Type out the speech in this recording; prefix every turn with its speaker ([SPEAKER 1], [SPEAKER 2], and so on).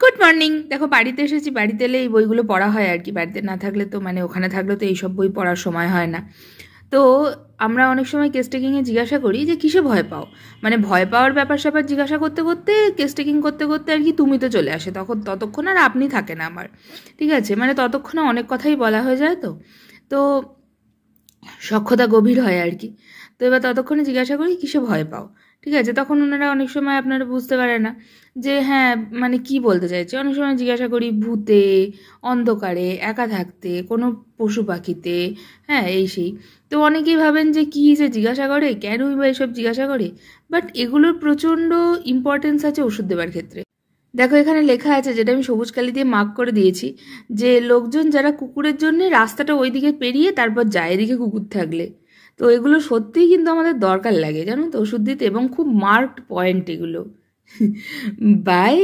[SPEAKER 1] Good morning. দেখো বাড়িতে এসেছি, বাড়িতে এলে এই বইগুলো পড়া হয় আর কি। বাড়িতে না থাকলে তো মানে ওখানে থাকলে তো এইসব বই পড়ার সময় হয় না। তো আমরা অনেক সময় কেস টেকিংয়ে জিজ্ঞাসা করি যে কিসে ভয় পাও, মানে ভয় পাওয়ার ব্যাপার স্যাপার জিজ্ঞাসা করতে করতে কেস টেকিং করতে করতে আর কি তুমি তো চলে আসে, ততক্ষণ আর আপনি থাকে না আমার। ঠিক আছে, মানে ততক্ষণে অনেক কথাই বলা হয়ে যায়। তো তো সখ্যতা গভীর হয় আর কি। তো এবার ততক্ষণে জিজ্ঞাসা করি কিসে ভয় পাও। ঠিক আছে, তখন ওনারা অনেক সময় আপনারা বুঝতে পারে না যে হ্যাঁ মানে কি বলতে চাইছে। অনেক সময় জিজ্ঞাসা করি ভূতে, অন্ধকারে, একা থাকতে, কোনো পশু পাখিতে, হ্যাঁ এই সেই। তো অনেকেই ভাবেন যে কী যে জিজ্ঞাসা করে, কেনই বা এসব জিজ্ঞাসা করে। বাট এগুলোর প্রচণ্ড ইম্পর্টেন্স আছে ওষুধ দেওয়ার ক্ষেত্রে। দেখো এখানে লেখা আছে, যেটা আমি সবুজ কালি দিয়ে মার্ক করে দিয়েছি, যে লোকজন যারা কুকুরের জন্য রাস্তাটা ওইদিকে পেরিয়ে তারপর যায় এদিকে কুকুর থাকলে। তো এগুলো সত্যিই কিন্তু আমাদের দরকার লাগে জানো তো ওষুধ দিতে, এবং খুব মার্কড পয়েন্ট এগুলো। বাই।